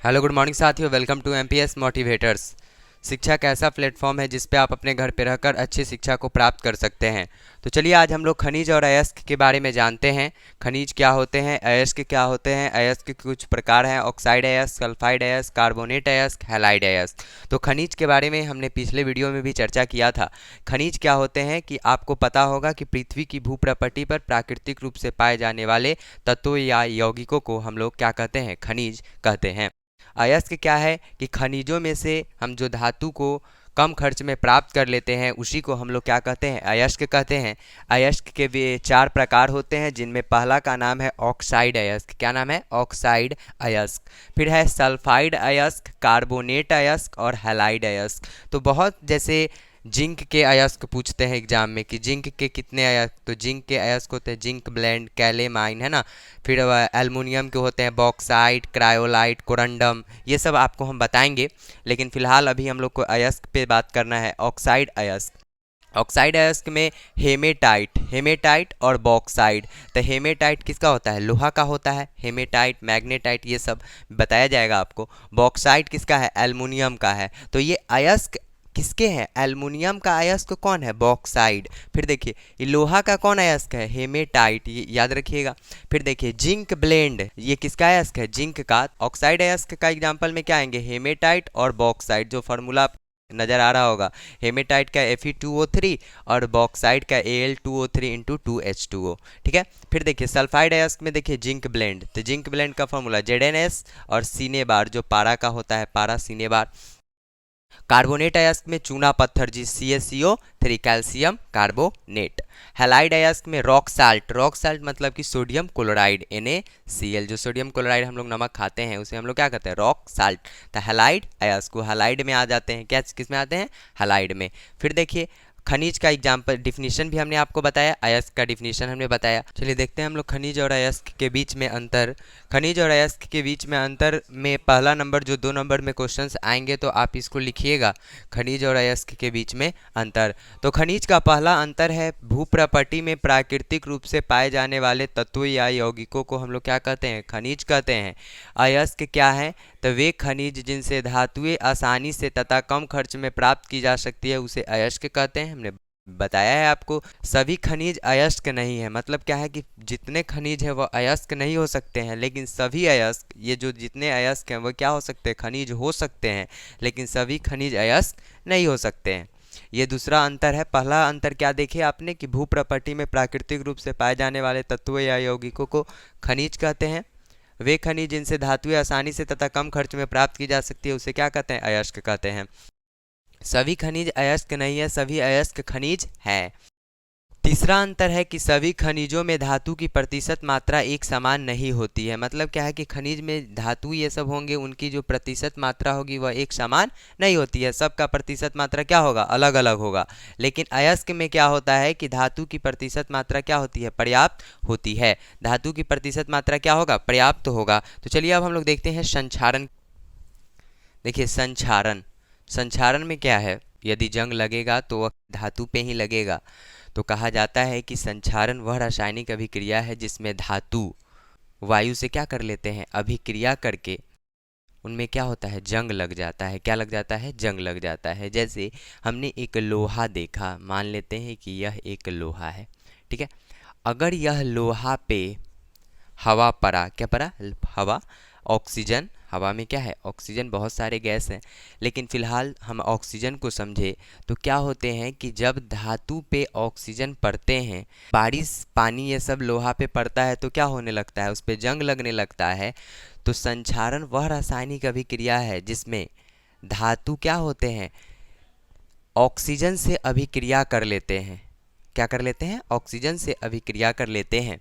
Hello good morning साथियों, welcome to MPS motivators. शिक्षा एक ऐसा प्लेटफॉर्म है जिस पे आप अपने घर पे रहकर अच्छी शिक्षा को प्राप्त कर सकते हैं। तो चलिए आज हम लोग खनिज और अयस्क के बारे में जानते हैं। खनिज क्या होते हैं, अयस्क क्या होते हैं, अयस्क के कुछ प्रकार हैं, ऑक्साइड अयस्क, सल्फाइड अयस्क, कार्बोनेट अयस्क, हैलाइड अयस्क। तो खनिज के बारे में हमने पिछले वीडियो में भी चर्चा किया था। खनिज क्या होते हैं कि आपको पता होगा कि पृथ्वी की भूप्रपट्टी पर प्राकृतिक रूप से पाए जाने वाले तत्वों या यौगिकों को हम लोग क्या कहते हैं, खनिज कहते हैं। अयस्क क्या है कि खनिजों में से हम जो धातु को कम खर्च में प्राप्त कर लेते हैं उसी को हम लोग क्या कहते हैं, अयस्क कहते हैं। अयस्क के वे चार प्रकार होते हैं, जिनमें पहला का नाम है ऑक्साइड अयस्क। क्या नाम है? ऑक्साइड अयस्क। फिर है सल्फाइड अयस्क, कार्बोनेट अयस्क और हैलाइड अयस्क। तो बहुत जैसे जिंक के अयस्क पूछते हैं एग्जाम में कि जिंक के कितने अयस्क, तो जिंक के अयस्क होते हैं जिंक ब्लेंड, कैलेमाइन, है ना। फिर एल्युमिनियम के होते हैं बॉक्साइट, क्रायोलाइट, कोरंडम, ये सब आपको हम बताएंगे। लेकिन फिलहाल अभी हम लोग को अयस्क पे बात करना है, ऑक्साइड अयस्क। ऑक्साइड अयस्क में हेमेटाइट और बॉक्साइड। तो हेमेटाइट किसका होता है? लोहा का होता है। हेमेटाइट, मैग्नेटाइट, ये सब बताया जाएगा आपको। बॉक्साइट किसका है? एल्युमिनियम का है। तो ये अयस्क किसके हैं? एल्युमिनियम का अयस्क कौन है? बॉक्साइड। फिर देखिए ये लोहा का कौन अयस्क है? हेमेटाइट, ये याद रखिएगा। फिर देखिए जिंक ब्लेंड, ये किसका अयस्क है? जिंक का। ऑक्साइड अयस्क का एग्जांपल में क्या आएंगे? हेमेटाइट और बॉक्साइड। जो फार्मूला नजर आ रहा होगा, हेमेटाइट का Fe2O3 और बॉक्साइड का Al2O3 इंटू 2H2O। ठीक है। फिर देखिए सल्फाइड अयस्क में देखिए जिंक ब्लेंड, तो जिंक ब्लेंड का फॉर्मूला Zns और सीने बार, जो पारा का होता है, पारा सीने बार। कार्बोनेट अयस्क में चूना पत्थर, जी CaCO3, कैल्शियम कार्बोनेट। हैलाइड अयस्क में रॉक साल्ट मतलब कि सोडियम क्लोराइड, NaCl। जो सोडियम क्लोराइड हम लोग नमक खाते हैं उसे हम लोग क्या कहते हैं? Rock salt. तो हैलाइड अयस्क, हैलाइड में आ जाते हैं। क्या किस में आते हैं? हैलाइड में। फिर देखिए खनिज का एग्जाम्पल, डिफिनीशन भी हमने आपको बताया, अयस्क का डिफिनीशन हमने बताया। चलिए देखते हैं हम लोग खनिज और अयस्क के बीच में अंतर। खनिज और अयस्क के बीच में अंतर में पहला नंबर, जो 2 नंबर में क्वेश्चंस आएंगे तो आप इसको लिखिएगा, खनिज और अयस्क के बीच में अंतर। तो खनिज का पहला अंतर है भूप्रपट्टी में प्राकृतिक रूप से पाए जाने वाले तत्वों या यौगिकों को हम लोग क्या कहते हैं? खनिज कहते हैं। अयस्क क्या है? तो वे खनिज जिनसे धातुएं आसानी से तथा कम खर्च में प्राप्त की जा सकती है उसे अयस्क कहते हैं। हमने बताया है आपको। सभी खनिज अयस्क नहीं है, मतलब क्या है कि जितने खनिज है वह अयस्क नहीं हो सकते हैं, लेकिन सभी अयस्क, ये जो जितने अयस्क हैं वो क्या हो सकते हैं? खनिज हो सकते हैं, लेकिन सभी खनिज अयस्क नहीं हो सकते हैं। ये दूसरा अंतर है। पहला अंतर क्या देखे आपने कि भूप्रपट्टी में प्राकृतिक रूप से पाए जाने वाले तत्वों या यौगिकों को खनिज कहते हैं। वे खनिज जिनसे धातुएं आसानी से तथा कम खर्च में प्राप्त की जा सकती है उसे क्या कहते हैं? अयस्क कहते हैं। सभी खनिज अयस्क नहीं है, सभी अयस्क खनिज हैं। तीसरा अंतर है कि सभी खनिजों में धातु की प्रतिशत मात्रा एक समान नहीं होती है। मतलब क्या है कि खनिज में धातु ये सब होंगे, उनकी जो प्रतिशत मात्रा होगी वह एक समान नहीं होती है, सबका प्रतिशत मात्रा क्या होगा? अलग अलग होगा। लेकिन अयस्क में क्या होता है कि धातु की प्रतिशत मात्रा क्या होती है? पर्याप्त होती है। धातु की प्रतिशत मात्रा क्या होगा? पर्याप्त होगा। तो चलिए अब हम लोग देखते हैं संक्षारण। देखिए संक्षारण, संक्षारण में क्या है? यदि जंग लगेगा तो वह धातु पे ही लगेगा। तो कहा जाता है कि संक्षारण वह रासायनिक अभिक्रिया है जिसमें धातु वायु से क्या कर लेते हैं? अभिक्रिया करके उनमें क्या होता है? जंग लग जाता है। क्या लग जाता है? जंग लग जाता है। जैसे हमने एक लोहा देखा, मान लेते हैं कि यह एक लोहा है, ठीक है। अगर यह लोहा पे हवा पड़ा, क्या पड़ा? हवा, ऑक्सीजन। हवा में क्या है? ऑक्सीजन, बहुत सारे गैस हैं, लेकिन फिलहाल हम ऑक्सीजन को समझे। तो क्या होते हैं कि जब धातु पे ऑक्सीजन पड़ते हैं, बारिश, पानी, ये सब लोहा पे पड़ता है तो क्या होने लगता है? उस पे जंग लगने लगता है। तो संक्षारण वह रासायनिक अभिक्रिया है जिसमें धातु क्या होते हैं? ऑक्सीजन से अभिक्रिया कर लेते हैं। क्या कर लेते हैं? ऑक्सीजन से अभिक्रिया कर लेते हैं।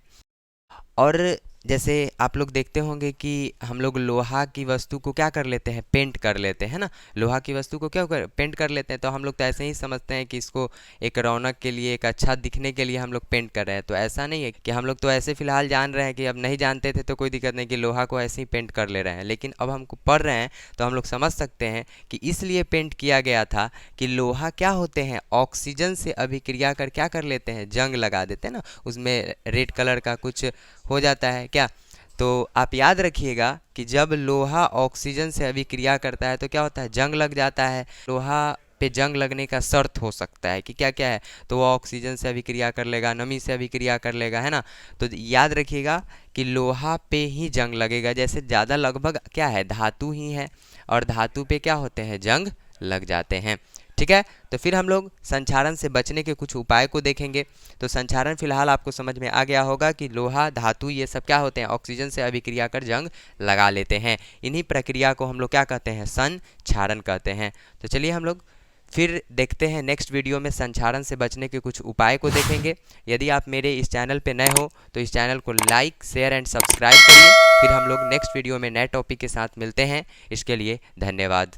और जैसे आप लोग देखते होंगे कि हम लोग लोहा की वस्तु को क्या कर लेते हैं? पेंट कर लेते हैं ना। लोहा की वस्तु को पेंट कर लेते हैं। तो हम लोग तो ऐसे ही समझते हैं कि इसको एक रौनक के लिए, एक अच्छा दिखने के लिए हम लोग पेंट कर रहे हैं। तो ऐसा नहीं है कि हम लोग तो ऐसे फिलहाल जान रहे हैं कि अब नहीं जानते थे तो कोई दिक्कत नहीं कि लोहा को ऐसे ही पेंट कर ले रहे हैं, लेकिन अब हमको पढ़ रहे हैं तो हम लोग समझ सकते हैं कि इसलिए पेंट किया गया था कि लोहा क्या होते हैं? ऑक्सीजन से अभिक्रिया कर क्या कर लेते हैं? जंग लगा देते हैं ना, उसमें रेड कलर का कुछ हो जाता है क्या? तो आप याद रखिएगा कि जब लोहा ऑक्सीजन से अभिक्रिया करता है तो क्या होता है, जंग लग जाता है। लोहा पे जंग लगने का शर्त हो सकता है कि क्या क्या है, तो वो ऑक्सीजन से अभिक्रिया कर लेगा, नमी से अभिक्रिया कर लेगा, है ना। तो याद रखिएगा कि लोहा पे ही जंग लगेगा, जैसे ज़्यादा लगभग क्या है, धातु ही है, और धातु पे क्या होते हैं, जंग लग जाते हैं। ठीक है, तो फिर हम लोग संक्षारण से बचने के कुछ उपाय को देखेंगे। तो संक्षारण फिलहाल आपको समझ में आ गया होगा कि लोहा, धातु, ये सब क्या होते हैं, ऑक्सीजन से अभिक्रिया कर जंग लगा लेते हैं। इन्हीं प्रक्रिया को हम लोग क्या कहते हैं, संक्षारण कहते हैं। तो चलिए हम लोग फिर देखते हैं नेक्स्ट वीडियो में संक्षारण से बचने के कुछ उपाय को देखेंगे। यदि आप मेरे इस चैनल पे नए हो तो इस चैनल को लाइक, शेयर एंड सब्सक्राइब करिए। फिर हम लोग नेक्स्ट वीडियो में नए टॉपिक के साथ मिलते हैं। इसके लिए धन्यवाद।